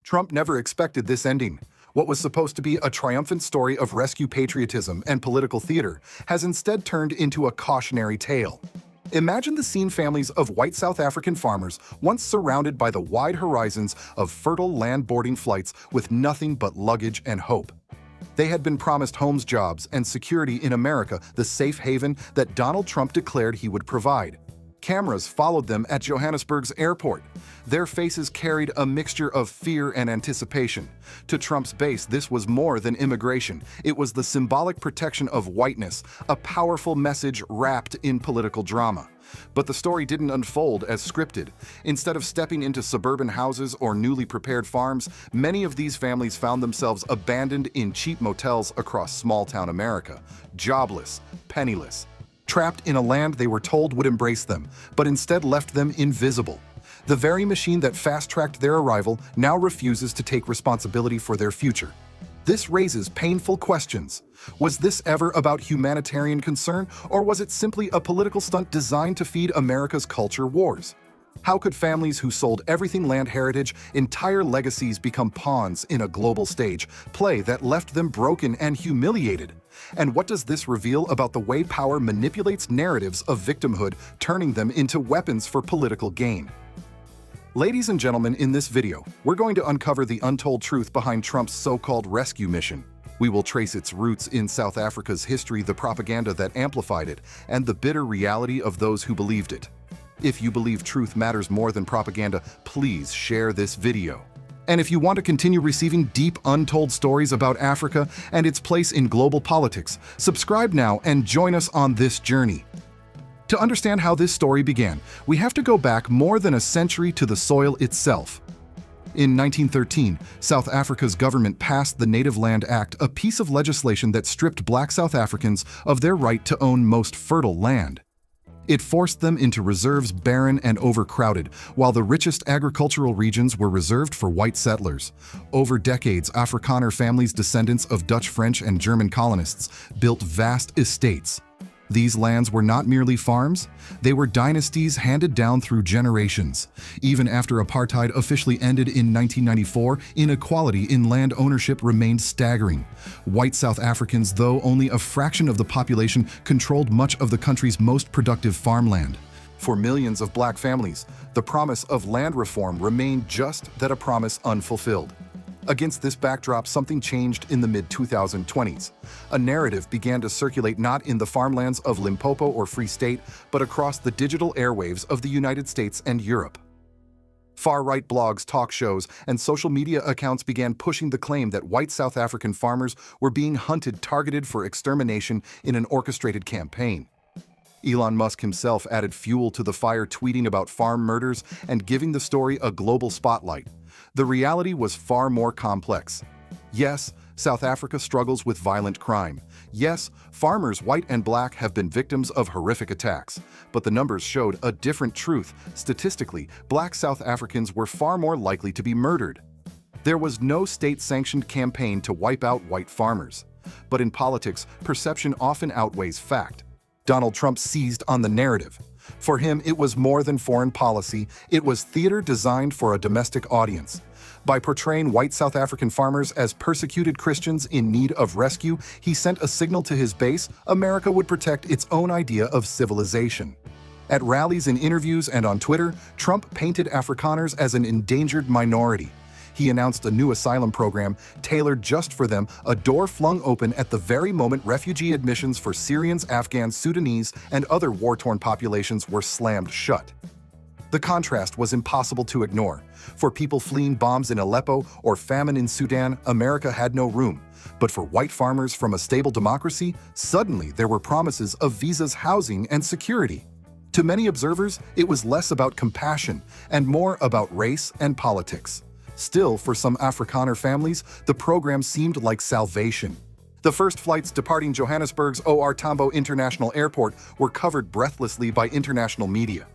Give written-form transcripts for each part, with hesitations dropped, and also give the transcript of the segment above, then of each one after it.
Trump never expected this ending. What was supposed to be a triumphant story of rescue patriotism and political theater has instead turned into a cautionary tale. Imagine the scene: families of white South African farmers, once surrounded by the wide horizons of fertile land boarding flights with nothing but luggage and hope. They had been promised homes, jobs, and security in America, the safe haven that Donald Trump declared he would provide. Cameras followed them at Johannesburg's airport. Their faces carried a mixture of fear and anticipation. To Trump's base, this was more than immigration. It was the symbolic protection of whiteness, a powerful message wrapped in political drama. But the story didn't unfold as scripted. Instead of stepping into suburban houses or newly prepared farms, many of these families found themselves abandoned in cheap motels across small-town America, jobless, penniless, trapped in a land they were told would embrace them, but instead left them invisible. The very machine that fast-tracked their arrival now refuses to take responsibility for their future. This raises painful questions. Was this ever about humanitarian concern, or was it simply a political stunt designed to feed America's culture wars? How could families who sold everything, land, heritage, entire legacies, become pawns in a global stage play that left them broken and humiliated? And what does this reveal about the way power manipulates narratives of victimhood, turning them into weapons for political gain? Ladies and gentlemen, in this video, we're going to uncover the untold truth behind Trump's so-called rescue mission. We will trace its roots in South Africa's history, the propaganda that amplified it, and the bitter reality of those who believed it. If you believe truth matters more than propaganda, please share this video. And if you want to continue receiving deep, untold stories about Africa and its place in global politics, subscribe now and join us on this journey. To understand how this story began, we have to go back more than a century to the soil itself. In 1913, South Africa's government passed the Native Land Act, a piece of legislation that stripped Black South Africans of their right to own most fertile land. It forced them into reserves, barren and overcrowded, while the richest agricultural regions were reserved for white settlers. Over decades, Afrikaner families, descendants of Dutch, French, and German colonists, built vast estates. These lands were not merely farms, they were dynasties handed down through generations. Even after apartheid officially ended in 1994, inequality in land ownership remained staggering. White South Africans, though only a fraction of the population, controlled much of the country's most productive farmland. For millions of Black families, the promise of land reform remained just that, a promise unfulfilled. Against this backdrop, something changed in the mid-2020s. A narrative began to circulate not in the farmlands of Limpopo or Free State, but across the digital airwaves of the United States and Europe. Far-right blogs, talk shows, and social media accounts began pushing the claim that white South African farmers were being hunted, targeted for extermination in an orchestrated campaign. Elon Musk himself added fuel to the fire, tweeting about farm murders and giving the story a global spotlight. The reality was far more complex. Yes, South Africa struggles with violent crime. Yes, farmers, white and Black, have been victims of horrific attacks. But the numbers showed a different truth. Statistically, Black South Africans were far more likely to be murdered. There was no state-sanctioned campaign to wipe out white farmers. But in politics, perception often outweighs fact. Donald Trump seized on the narrative. For him, it was more than foreign policy, it was theater designed for a domestic audience. By portraying white South African farmers as persecuted Christians in need of rescue, he sent a signal to his base: America would protect its own idea of civilization. At rallies, in interviews, and on Twitter, Trump painted Afrikaners as an endangered minority. He announced a new asylum program tailored just for them, a door flung open at the very moment refugee admissions for Syrians, Afghans, Sudanese, and other war-torn populations were slammed shut. The contrast was impossible to ignore. For people fleeing bombs in Aleppo or famine in Sudan, America had no room. But for white farmers from a stable democracy, suddenly there were promises of visas, housing, and security. To many observers, it was less about compassion and more about race and politics. Still, for some Afrikaner families, the program seemed like salvation. The first flights departing Johannesburg's OR Tambo International Airport were covered breathlessly by international media.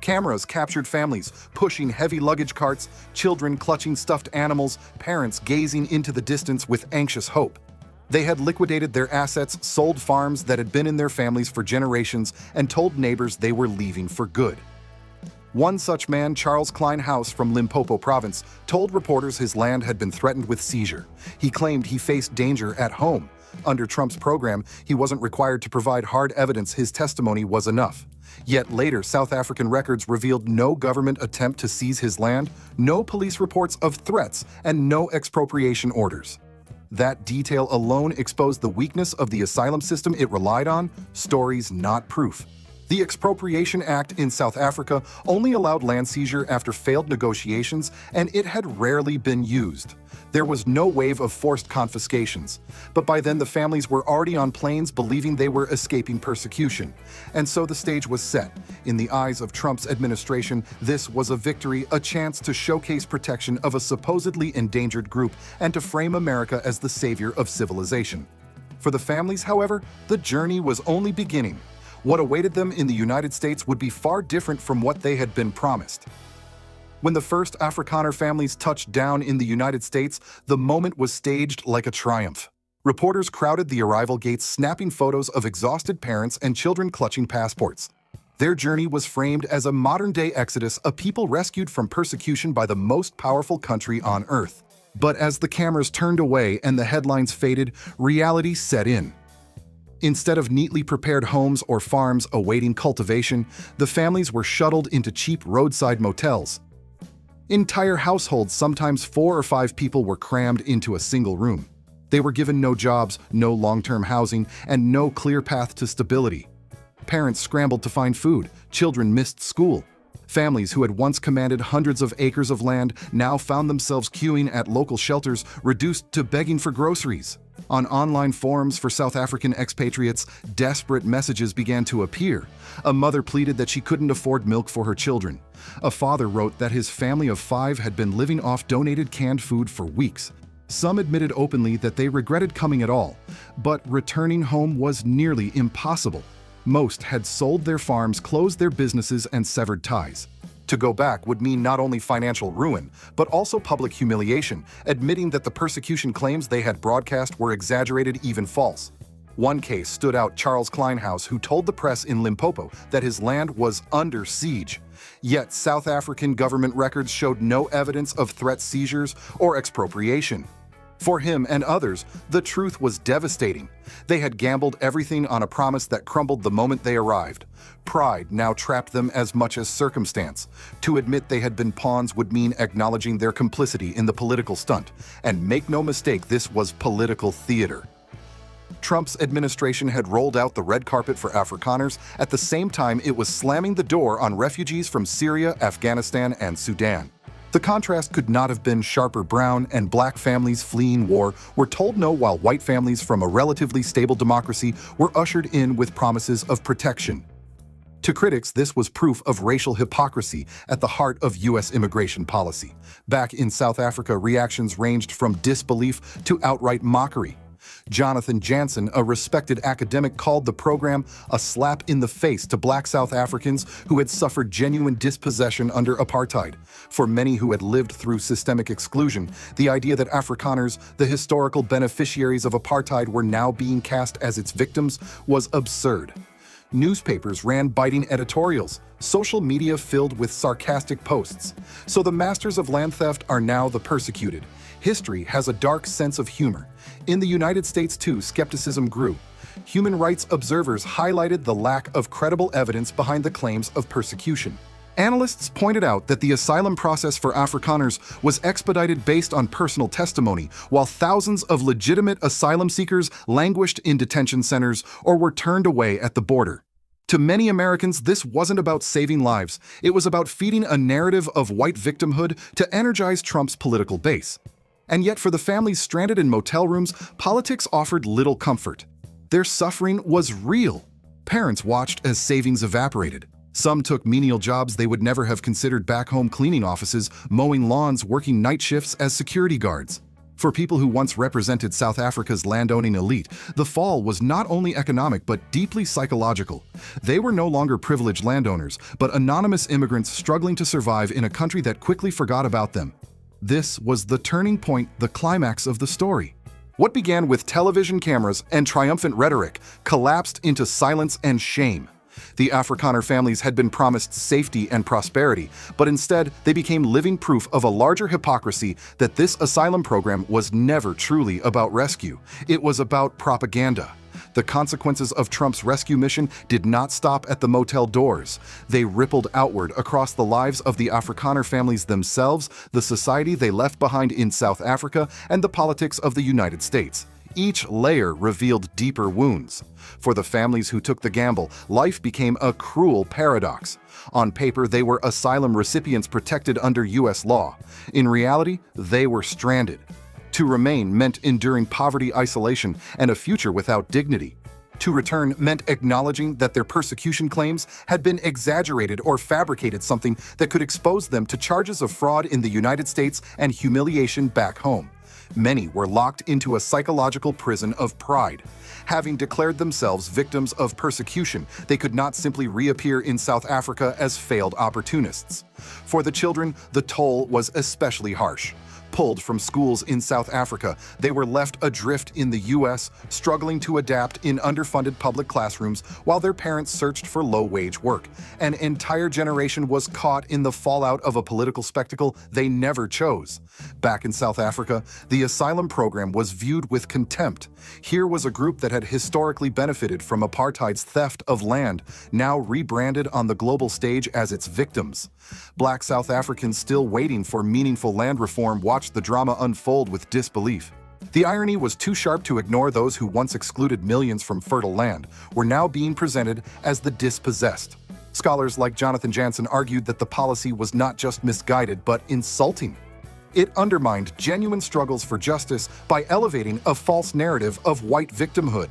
Cameras captured families pushing heavy luggage carts, children clutching stuffed animals, parents gazing into the distance with anxious hope. They had liquidated their assets, sold farms that had been in their families for generations, and told neighbors they were leaving for good. One such man, Charles Klein House from Limpopo province, told reporters his land had been threatened with seizure. He claimed he faced danger at home. Under Trump's program, he wasn't required to provide hard evidence. His testimony was enough. Yet later, South African records revealed no government attempt to seize his land, no police reports of threats, and no expropriation orders. That detail alone exposed the weakness of the asylum system it relied on, stories not proof. The Expropriation Act in South Africa only allowed land seizure after failed negotiations, and it had rarely been used. There was no wave of forced confiscations, but by then the families were already on planes believing they were escaping persecution. And so the stage was set. In the eyes of Trump's administration, this was a victory, a chance to showcase protection of a supposedly endangered group and to frame America as the savior of civilization. For the families, however, the journey was only beginning. What awaited them in the United States would be far different from what they had been promised. When the first Afrikaner families touched down in the United States, the moment was staged like a triumph. Reporters crowded the arrival gates, snapping photos of exhausted parents and children clutching passports. Their journey was framed as a modern-day exodus, a people rescued from persecution by the most powerful country on earth. But as the cameras turned away and the headlines faded, reality set in. Instead of neatly prepared homes or farms awaiting cultivation, the families were shuttled into cheap roadside motels. Entire households, sometimes 4 or 5 people, were crammed into a single room. They were given no jobs, no long-term housing, and no clear path to stability. Parents scrambled to find food, children missed school. Families who had once commanded hundreds of acres of land now found themselves queuing at local shelters, reduced to begging for groceries. On online forums for South African expatriates, desperate messages began to appear. A mother pleaded that she couldn't afford milk for her children. A father wrote that his family of 5 had been living off donated canned food for weeks. Some admitted openly that they regretted coming at all, but returning home was nearly impossible. Most had sold their farms, closed their businesses, and severed ties. To go back would mean not only financial ruin, but also public humiliation, admitting that the persecution claims they had broadcast were exaggerated, even false. One case stood out: Charles Klein House, who told the press in Limpopo that his land was under siege. Yet South African government records showed no evidence of threat seizures or expropriation. For him and others, the truth was devastating. They had gambled everything on a promise that crumbled the moment they arrived. Pride now trapped them as much as circumstance. To admit they had been pawns would mean acknowledging their complicity in the political stunt. And make no mistake, this was political theater. Trump's administration had rolled out the red carpet for Afrikaners. At the same time, it was slamming the door on refugees from Syria, Afghanistan, and Sudan. The contrast could not have been sharper. Brown and black families fleeing war were told no, while white families from a relatively stable democracy were ushered in with promises of protection. To critics, this was proof of racial hypocrisy at the heart of U.S. immigration policy. Back in South Africa, reactions ranged from disbelief to outright mockery. Jonathan Jansen, a respected academic, called the program a slap in the face to black South Africans who had suffered genuine dispossession under apartheid. For many who had lived through systemic exclusion, the idea that Afrikaners, the historical beneficiaries of apartheid, were now being cast as its victims was absurd. Newspapers ran biting editorials, social media filled with sarcastic posts. So the masters of land theft are now the persecuted. History has a dark sense of humor. In the United States, too, skepticism grew. Human rights observers highlighted the lack of credible evidence behind the claims of persecution. Analysts pointed out that the asylum process for Afrikaners was expedited based on personal testimony, while thousands of legitimate asylum seekers languished in detention centers or were turned away at the border. To many Americans, this wasn't about saving lives. It was about feeding a narrative of white victimhood to energize Trump's political base. And yet, for the families stranded in motel rooms, politics offered little comfort. Their suffering was real. Parents watched as savings evaporated. Some took menial jobs they would never have considered: back home cleaning offices, mowing lawns, working night shifts as security guards. For people who once represented South Africa's landowning elite, the fall was not only economic but deeply psychological. They were no longer privileged landowners, but anonymous immigrants struggling to survive in a country that quickly forgot about them. This was the turning point, the climax of the story. What began with television cameras and triumphant rhetoric collapsed into silence and shame. The Afrikaner families had been promised safety and prosperity, but instead they became living proof of a larger hypocrisy that this asylum program was never truly about rescue. It was about propaganda. The consequences of Trump's rescue mission did not stop at the motel doors. They rippled outward across the lives of the Afrikaner families themselves, the society they left behind in South Africa, and the politics of the United States. Each layer revealed deeper wounds. For the families who took the gamble, life became a cruel paradox. On paper, they were asylum recipients protected under U.S. law. In reality, they were stranded. To remain meant enduring poverty, isolation, and a future without dignity. To return meant acknowledging that their persecution claims had been exaggerated or fabricated, something that could expose them to charges of fraud in the United States and humiliation back home. Many were locked into a psychological prison of pride. Having declared themselves victims of persecution, they could not simply reappear in South Africa as failed opportunists. For the children, the toll was especially harsh. Pulled from schools in South Africa, they were left adrift in the U.S., struggling to adapt in underfunded public classrooms while their parents searched for low-wage work. An entire generation was caught in the fallout of a political spectacle they never chose. Back in South Africa, the asylum program was viewed with contempt. Here was a group that had historically benefited from apartheid's theft of land, now rebranded on the global stage as its victims. Black South Africans still waiting for meaningful land reform watched the drama unfold with disbelief. The irony was too sharp to ignore. Those who once excluded millions from fertile land were now being presented as the dispossessed. Scholars like Jonathan Jansen argued that the policy was not just misguided but insulting. It undermined genuine struggles for justice by elevating a false narrative of white victimhood.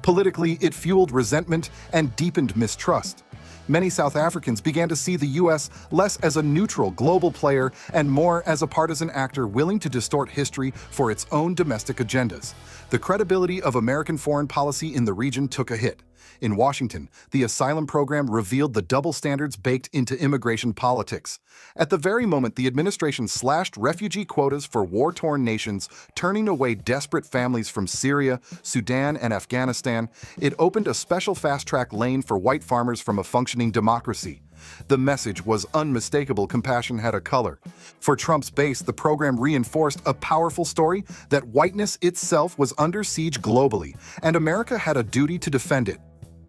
Politically, it fueled resentment and deepened mistrust. Many South Africans began to see the U.S. less as a neutral global player and more as a partisan actor willing to distort history for its own domestic agendas. The credibility of American foreign policy in the region took a hit. In Washington, the asylum program revealed the double standards baked into immigration politics. At the very moment the administration slashed refugee quotas for war-torn nations, turning away desperate families from Syria, Sudan, and Afghanistan, it opened a special fast-track lane for white farmers from a functioning democracy. The message was unmistakable. Compassion had a color. For Trump's base, the program reinforced a powerful story that whiteness itself was under siege globally, and America had a duty to defend it.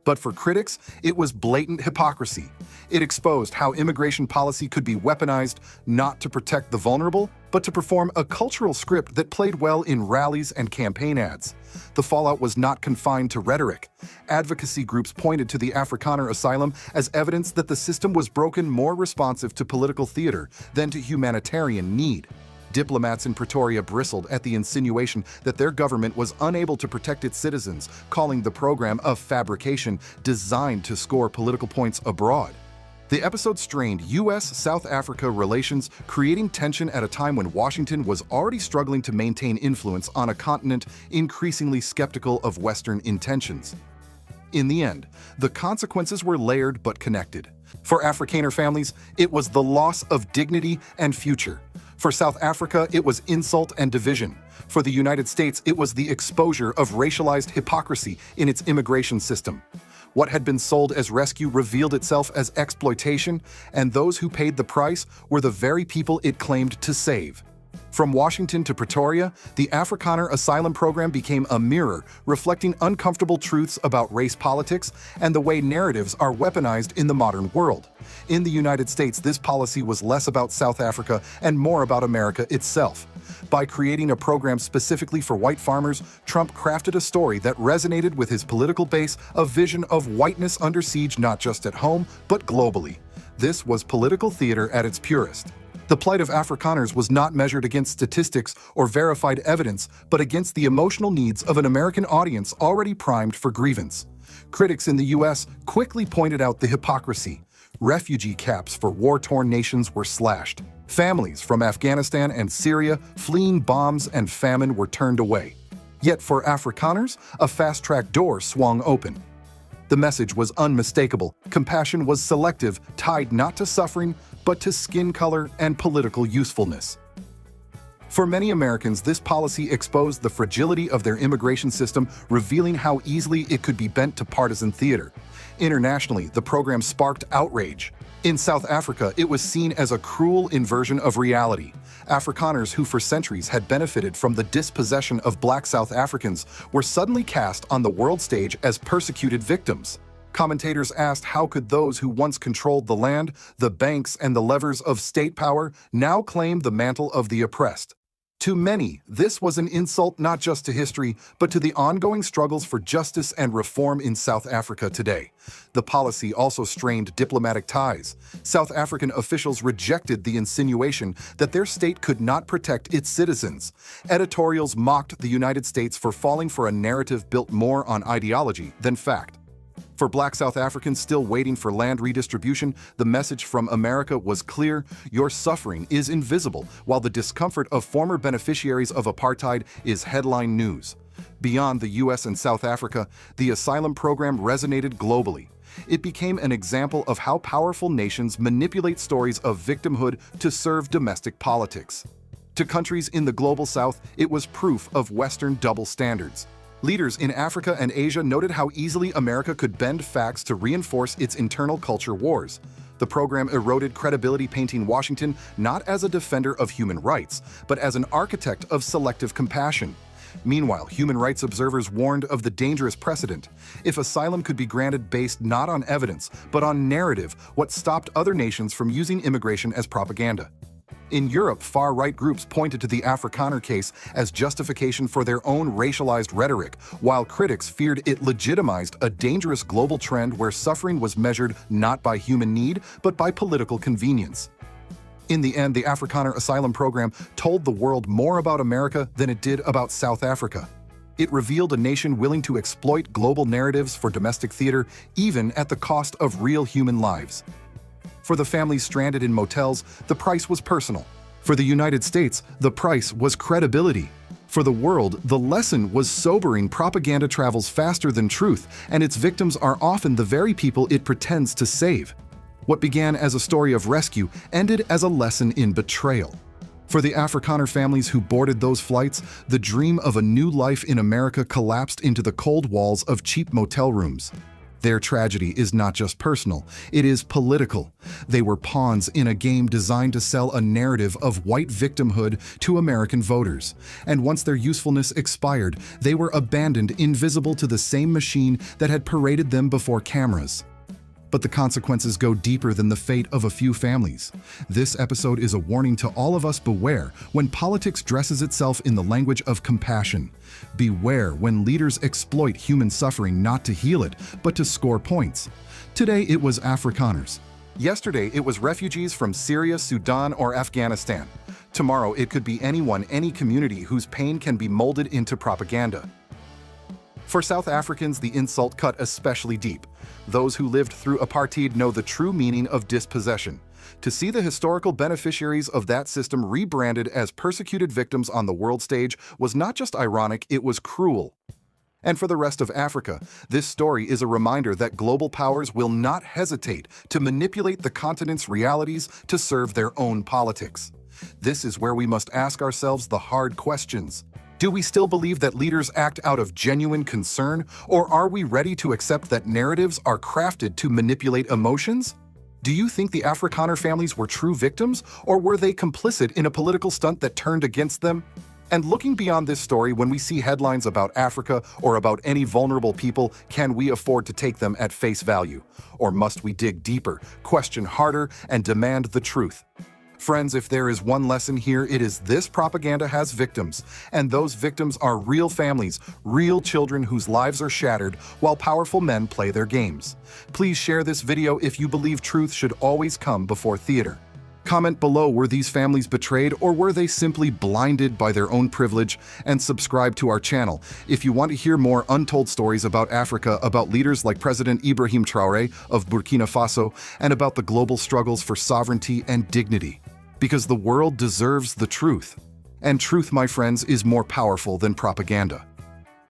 But for critics, it was blatant hypocrisy. It exposed how immigration policy could be weaponized not to protect the vulnerable, but to perform a cultural script that played well in rallies and campaign ads. The fallout was not confined to rhetoric. Advocacy groups pointed to the Afrikaner asylum as evidence that the system was broken, more responsive to political theater than to humanitarian need. Diplomats in Pretoria bristled at the insinuation that their government was unable to protect its citizens, calling the program a fabrication designed to score political points abroad. The episode strained U.S.-South Africa relations, creating tension at a time when Washington was already struggling to maintain influence on a continent increasingly skeptical of Western intentions. In the end, the consequences were layered but connected. For Afrikaner families, it was the loss of dignity and future. For South Africa, it was insult and division. For the United States, it was the exposure of racialized hypocrisy in its immigration system. What had been sold as rescue revealed itself as exploitation, and those who paid the price were the very people it claimed to save. From Washington to Pretoria, the Afrikaner asylum program became a mirror reflecting uncomfortable truths about race politics and the way narratives are weaponized in the modern world. In the United States, this policy was less about South Africa and more about America itself. By creating a program specifically for white farmers, Trump crafted a story that resonated with his political base, a vision of whiteness under siege not just at home, but globally. This was political theater at its purest. The plight of Afrikaners was not measured against statistics or verified evidence, but against the emotional needs of an American audience already primed for grievance. Critics in the U.S. quickly pointed out the hypocrisy. Refugee caps for war-torn nations were slashed. Families from Afghanistan and Syria fleeing bombs and famine were turned away. Yet for Afrikaners, a fast-track door swung open. The message was unmistakable. Compassion was selective, tied not to suffering, but to skin color and political usefulness. For many Americans, this policy exposed the fragility of their immigration system, revealing how easily it could be bent to partisan theater. Internationally, the program sparked outrage. In South Africa, it was seen as a cruel inversion of reality. Afrikaners who for centuries had benefited from the dispossession of black South Africans were suddenly cast on the world stage as persecuted victims. Commentators asked how could those who once controlled the land, the banks, and the levers of state power now claim the mantle of the oppressed. To many, this was an insult not just to history, but to the ongoing struggles for justice and reform in South Africa today. The policy also strained diplomatic ties. South African officials rejected the insinuation that their state could not protect its citizens. Editorials mocked the United States for falling for a narrative built more on ideology than fact. For black South Africans still waiting for land redistribution, the message from America was clear: your suffering is invisible, while the discomfort of former beneficiaries of apartheid is headline news. Beyond the US and South Africa, the asylum program resonated globally. It became an example of how powerful nations manipulate stories of victimhood to serve domestic politics. To countries in the global South, it was proof of Western double standards. Leaders in Africa and Asia noted how easily America could bend facts to reinforce its internal culture wars. The program eroded credibility, painting Washington not as a defender of human rights, but as an architect of selective compassion. Meanwhile, human rights observers warned of the dangerous precedent. If asylum could be granted based not on evidence, but on narrative, what stopped other nations from using immigration as propaganda? In Europe, far-right groups pointed to the Afrikaner case as justification for their own racialized rhetoric, while critics feared it legitimized a dangerous global trend where suffering was measured not by human need, but by political convenience. In the end, the Afrikaner asylum program told the world more about America than it did about South Africa. It revealed a nation willing to exploit global narratives for domestic theater, even at the cost of real human lives. For the families stranded in motels, the price was personal. For the United States, the price was credibility. For the world, the lesson was sobering: propaganda travels faster than truth, and its victims are often the very people it pretends to save. What began as a story of rescue ended as a lesson in betrayal. For the Afrikaner families who boarded those flights, the dream of a new life in America collapsed into the cold walls of cheap motel rooms. Their tragedy is not just personal, it is political. They were pawns in a game designed to sell a narrative of white victimhood to American voters. And once their usefulness expired, they were abandoned, invisible to the same machine that had paraded them before cameras. But the consequences go deeper than the fate of a few families. This episode is a warning to all of us: beware when politics dresses itself in the language of compassion. Beware when leaders exploit human suffering not to heal it, but to score points. Today it was Afrikaners. Yesterday it was refugees from Syria, Sudan, or Afghanistan. Tomorrow it could be anyone, any community whose pain can be molded into propaganda. For South Africans, the insult cut especially deep. Those who lived through apartheid know the true meaning of dispossession. To see the historical beneficiaries of that system rebranded as persecuted victims on the world stage was not just ironic, it was cruel. And for the rest of Africa, this story is a reminder that global powers will not hesitate to manipulate the continent's realities to serve their own politics. This is where we must ask ourselves the hard questions. Do we still believe that leaders act out of genuine concern, or are we ready to accept that narratives are crafted to manipulate emotions? Do you think the Afrikaner families were true victims, or were they complicit in a political stunt that turned against them? And looking beyond this story, when we see headlines about Africa or about any vulnerable people, can we afford to take them at face value? Or must we dig deeper, question harder, and demand the truth? Friends, if there is one lesson here, it is this: propaganda has victims, and those victims are real families, real children whose lives are shattered while powerful men play their games. Please share this video if you believe truth should always come before theater. Comment below, were these families betrayed, or were they simply blinded by their own privilege? And subscribe to our channel if you want to hear more untold stories about Africa, about leaders like President Ibrahim Traoré of Burkina Faso, and about the global struggles for sovereignty and dignity. Because the world deserves the truth. And truth, my friends, is more powerful than propaganda.